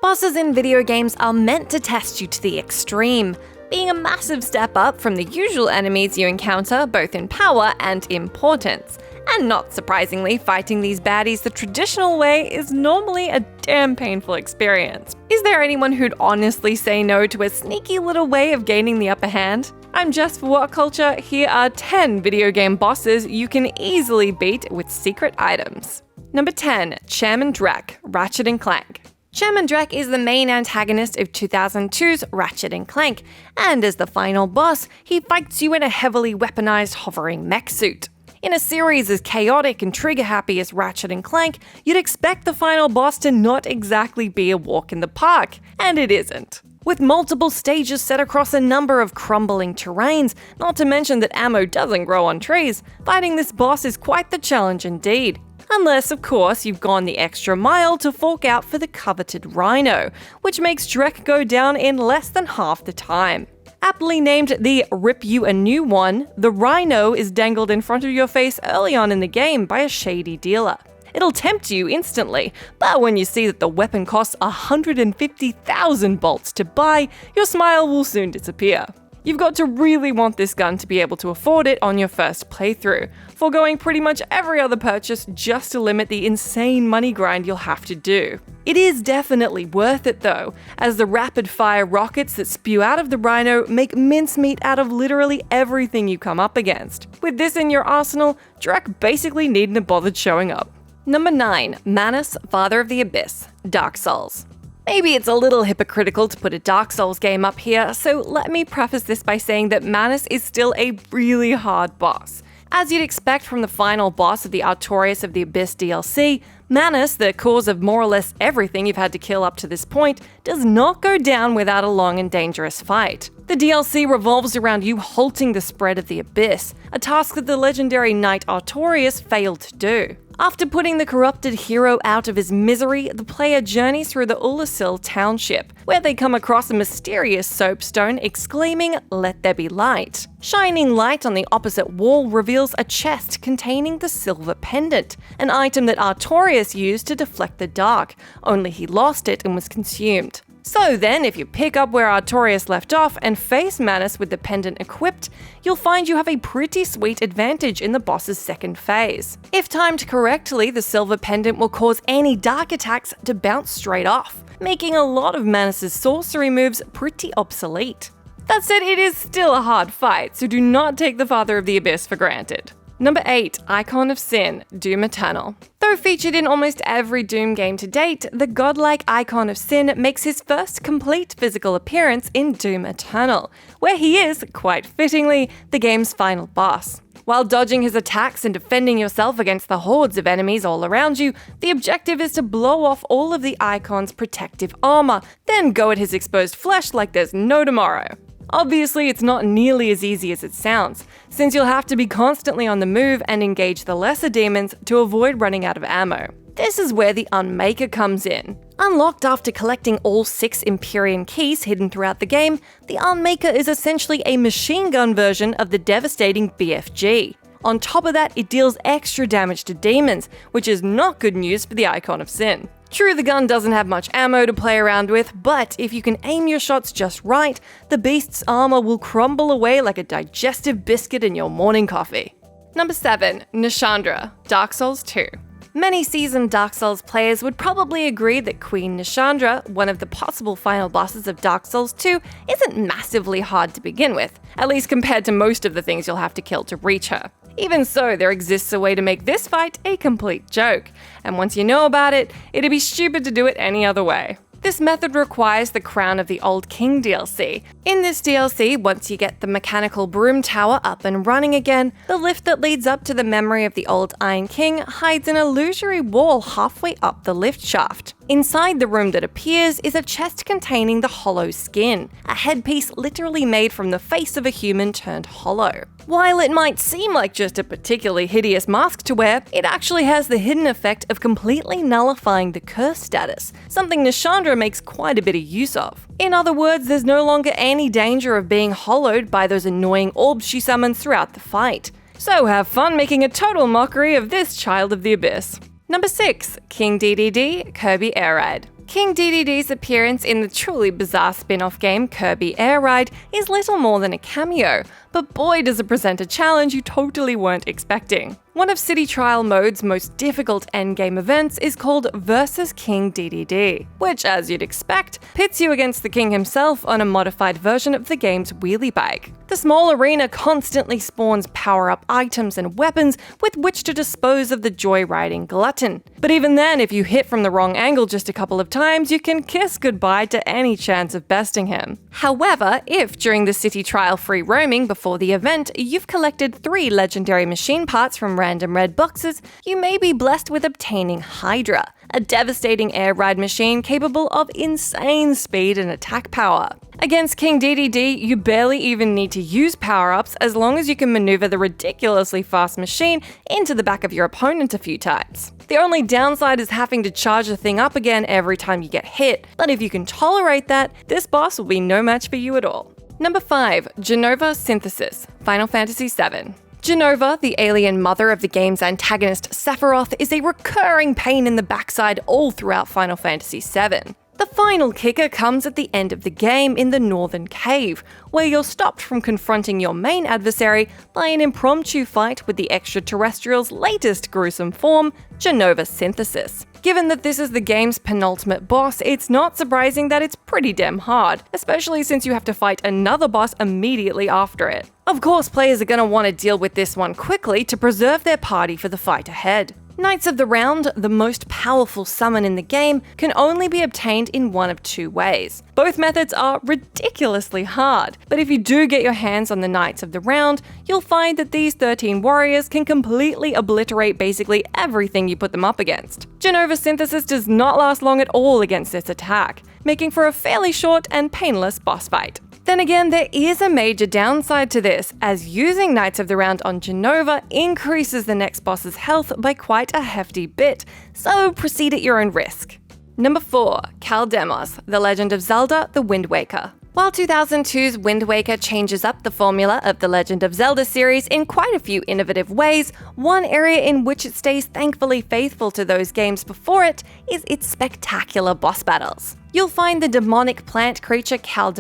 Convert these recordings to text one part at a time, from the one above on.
Bosses in video games are meant to test you to the extreme, being a massive step up from the usual enemies you encounter both in power and importance. And not surprisingly, fighting these baddies the traditional way is normally a damn painful experience. Is there anyone who'd honestly say no to a sneaky little way of gaining the upper hand? I'm Jess for WhatCulture. Here are 10 video game bosses you can easily beat with secret items. Number 10. Chairman DREK, Ratchet & Clank. Chairman DREK is the main antagonist of 2002's Ratchet & Clank, and as the final boss, he fights you in a heavily weaponized hovering mech suit. In a series as chaotic and trigger-happy as Ratchet & Clank, you'd expect the final boss to not exactly be a walk in the park, and it isn't. With multiple stages set across a number of crumbling terrains, not to mention that ammo doesn't grow on trees, fighting this boss is quite the challenge indeed. Unless, of course, you've gone the extra mile to fork out for the coveted Rhino, which makes DREK go down in less than half the time. Aptly named the Rip You a New One, the Rhino is dangled in front of your face early on in the game by a shady dealer. It'll tempt you instantly, but when you see that the weapon costs 150,000 bolts to buy, your smile will soon disappear. You've got to really want this gun to be able to afford it on your first playthrough, foregoing pretty much every other purchase just to limit the insane money grind you'll have to do. It is definitely worth it though, as the rapid-fire rockets that spew out of the Rhino make mincemeat out of literally everything you come up against. With this in your arsenal, DREK basically needn't have bothered showing up. Number 9. MANUS, Father of the Abyss, Dark Souls. Maybe it's a little hypocritical to put a Dark Souls game up here, so let me preface this by saying that MANUS is still a really hard boss. As you'd expect from the final boss of the Artorias of the Abyss DLC, MANUS, the cause of more or less everything you've had to kill up to this point, does not go down without a long and dangerous fight. The DLC revolves around you halting the spread of the Abyss, a task that the legendary Knight Artorias failed to do. After putting the corrupted hero out of his misery, the player journeys through the Ulasil township, where they come across a mysterious soapstone exclaiming, "Let there be light." Shining light on the opposite wall reveals a chest containing the silver pendant, an item that Artorias used to deflect the dark, only he lost it and was consumed. So then, if you pick up where Artorias left off and face MANUS with the pendant equipped, you'll find you have a pretty sweet advantage in the boss's second phase. If timed correctly, the silver pendant will cause any dark attacks to bounce straight off, making a lot of MANUS's sorcery moves pretty obsolete. That said, it is still a hard fight, so do not take the Father of the Abyss for granted. Number 8. Icon of Sin, Doom Eternal. Though featured in almost every Doom game to date, the godlike Icon of Sin makes his first complete physical appearance in Doom Eternal, where he is, quite fittingly, the game's final boss. While dodging his attacks and defending yourself against the hordes of enemies all around you, the objective is to blow off all of the Icon's protective armor, then go at his exposed flesh like there's no tomorrow. Obviously, it's not nearly as easy as it sounds, since you'll have to be constantly on the move and engage the lesser demons to avoid running out of ammo. This is where the Unmaker comes in. Unlocked after collecting all 6 Empyrean keys hidden throughout the game, the Unmaker is essentially a machine gun version of the devastating BFG. On top of that, it deals extra damage to demons, which is not good news for the Icon of Sin. True, the gun doesn't have much ammo to play around with, but if you can aim your shots just right, the beast's armor will crumble away like a digestive biscuit in your morning coffee. Number 7. NASHANDRA, Dark Souls 2. Many seasoned Dark Souls players would probably agree that Queen NASHANDRA, one of the possible final bosses of Dark Souls 2, isn't massively hard to begin with, at least compared to most of the things you'll have to kill to reach her. Even so, there exists a way to make this fight a complete joke, and once you know about it, it'd be stupid to do it any other way. This method requires the Crown of the Old King DLC. In this DLC, once you get the mechanical broom tower up and running again, the lift that leads up to the memory of the Old Iron King hides an illusory wall halfway up the lift shaft. Inside the room that appears is a chest containing the hollow skin, a headpiece literally made from the face of a human turned hollow. While it might seem like just a particularly hideous mask to wear, it actually has the hidden effect of completely nullifying the curse status, something NASHANDRA makes quite a bit of use of. In other words, there's no longer any danger of being hollowed by those annoying orbs she summons throughout the fight. So have fun making a total mockery of this child of the abyss. Number 6. King DDD, Kirby Air Ride. King DDD's appearance in the truly bizarre spin-off game Kirby Air Ride is little more than a cameo, but boy does it present a challenge you totally weren't expecting. One of City Trial Mode's most difficult endgame events is called Versus King DDD, which, as you'd expect, pits you against the king himself on a modified version of the game's wheelie bike. The small arena constantly spawns power-up items and weapons with which to dispose of the joyriding glutton. But even then, if you hit from the wrong angle just a couple of times, you can kiss goodbye to any chance of besting him. However, if during the City Trial free roaming before the event, you've collected 3 legendary machine parts from random red boxes, you may be blessed with obtaining Hydra, a devastating air ride machine capable of insane speed and attack power. Against King DDD, you barely even need to use power-ups as long as you can maneuver the ridiculously fast machine into the back of your opponent a few times. The only downside is having to charge the thing up again every time you get hit, but if you can tolerate that, this boss will be no match for you at all. Number 5. JENOVA-SYNTHESIS, Final Fantasy VII. Jenova, the alien mother of the game's antagonist Sephiroth, is a recurring pain in the backside all throughout Final Fantasy VII. The final kicker comes at the end of the game in the Northern Cave, where you're stopped from confronting your main adversary by an impromptu fight with the extraterrestrial's latest gruesome form, JENOVA-SYNTHESIS. Given that this is the game's penultimate boss, it's not surprising that it's pretty damn hard, especially since you have to fight another boss immediately after it. Of course, players are going to want to deal with this one quickly to preserve their party for the fight ahead. Knights of the Round, the most powerful summon in the game, can only be obtained in one of 2 ways. Both methods are ridiculously hard, but if you do get your hands on the Knights of the Round, you'll find that these 13 warriors can completely obliterate basically everything you put them up against. JENOVA-SYNTHESIS does not last long at all against this attack, making for a fairly short and painless boss fight. Then again, there is a major downside to this, as using Knights of the Round on Jenova increases the next boss's health by quite a hefty bit, so proceed at your own risk. Number 4. KALLE, The Legend of Zelda, The Wind Waker. While 2002's Wind Waker changes up the formula of the Legend of Zelda series in quite a few innovative ways, one area in which it stays thankfully faithful to those games before it is its spectacular boss battles. You'll find the demonic plant creature KALLE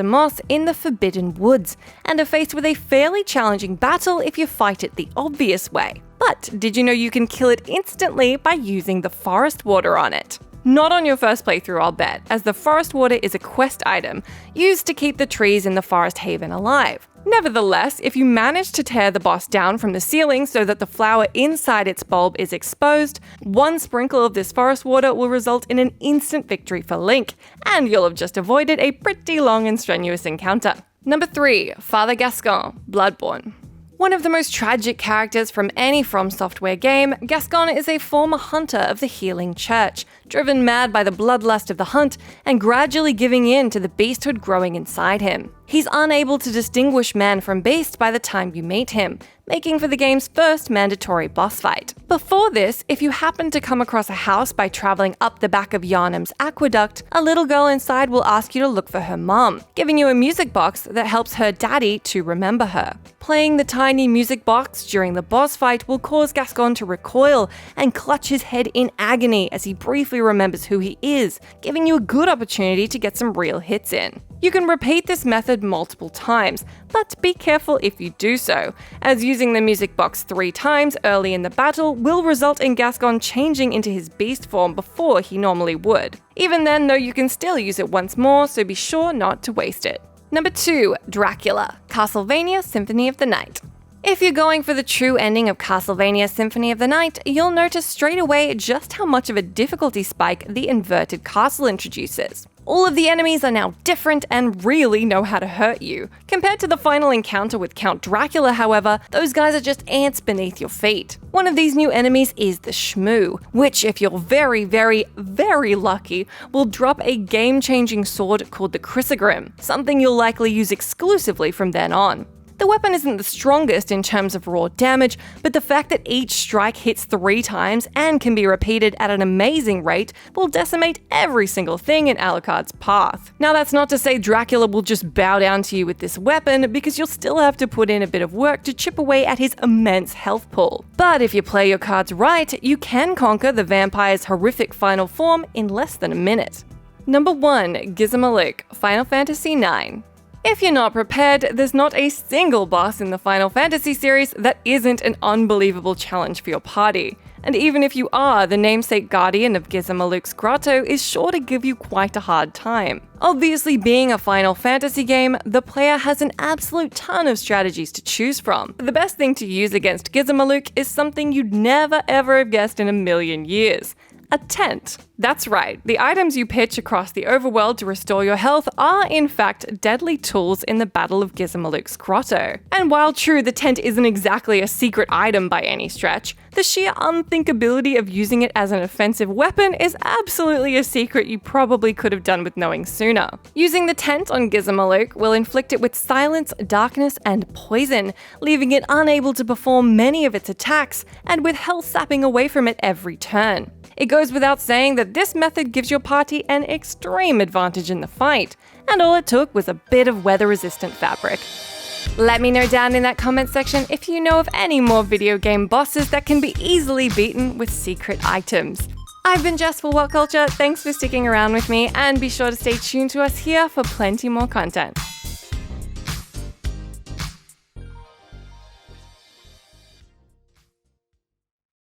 in the Forbidden Woods, and are faced with a fairly challenging battle if you fight it the obvious way. But did you know you can kill it instantly by using the forest water on it? Not on your first playthrough, I'll bet, as the forest water is a quest item used to keep the trees in the forest haven alive. Nevertheless, if you manage to tear the boss down from the ceiling so that the flower inside its bulb is exposed, one sprinkle of this forest water will result in an instant victory for Link, and you'll have just avoided a pretty long and strenuous encounter. Number 3. Father Gascoigne, Bloodborne. One of the most tragic characters from any From Software game, Gascoigne is a former hunter of the Healing Church, driven mad by the bloodlust of the hunt and gradually giving in to the beasthood growing inside him. He's unable to distinguish man from beast by the time you meet him, making for the game's first mandatory boss fight. Before this, if you happen to come across a house by traveling up the back of Yharnam's aqueduct, a little girl inside will ask you to look for her mum, giving you a music box that helps her daddy to remember her. Playing the tiny music box during the boss fight will cause Gascoigne to recoil and clutch his head in agony as he briefly remembers who he is, giving you a good opportunity to get some real hits in. You can repeat this method multiple times, but be careful if you do so, as using the music box 3 times early in the battle will result in Gascoigne changing into his beast form before he normally would. Even then, though, you can still use it once more, so be sure not to waste it. Number 2. Dracula, Castlevania Symphony of the Night. If you're going for the true ending of Castlevania Symphony of the Night, you'll notice straight away just how much of a difficulty spike the inverted castle introduces. All of the enemies are now different and really know how to hurt you. Compared to the final encounter with Count Dracula, however, those guys are just ants beneath your feet. One of these new enemies is the Shmoo, which, if you're very, very, very lucky, will drop a game-changing sword called the Chrysogrim, something you'll likely use exclusively from then on. The weapon isn't the strongest in terms of raw damage, but the fact that each strike hits 3 times and can be repeated at an amazing rate will decimate every single thing in Alucard's path. Now that's not to say Dracula will just bow down to you with this weapon, because you'll still have to put in a bit of work to chip away at his immense health pool. But if you play your cards right, you can conquer the vampire's horrific final form in less than a minute. Number 1. GIZAMALUKE, Final Fantasy IX. If you're not prepared, there's not a single boss in the Final Fantasy series that isn't an unbelievable challenge for your party. And even if you are, the namesake guardian of GIZAMALUKE's grotto is sure to give you quite a hard time. Obviously, being a Final Fantasy game, the player has an absolute ton of strategies to choose from. The best thing to use against GIZAMALUKE is something you'd never ever have guessed in a million years. A tent. That's right, the items you pitch across the overworld to restore your health are in fact deadly tools in the Battle of GIZAMALUKE's grotto. And while true, the tent isn't exactly a secret item by any stretch, the sheer unthinkability of using it as an offensive weapon is absolutely a secret you probably could have done with knowing sooner. Using the tent on GIZAMALUKE will inflict it with silence, darkness, and poison, leaving it unable to perform many of its attacks, and with health sapping away from it every turn. It goes without saying that this method gives your party an extreme advantage in the fight, and all it took was a bit of weather-resistant fabric. Let me know down in that comment section if you know of any more video game bosses that can be easily beaten with secret items. I've been Jess for WhatCulture, thanks for sticking around with me, and be sure to stay tuned to us here for plenty more content.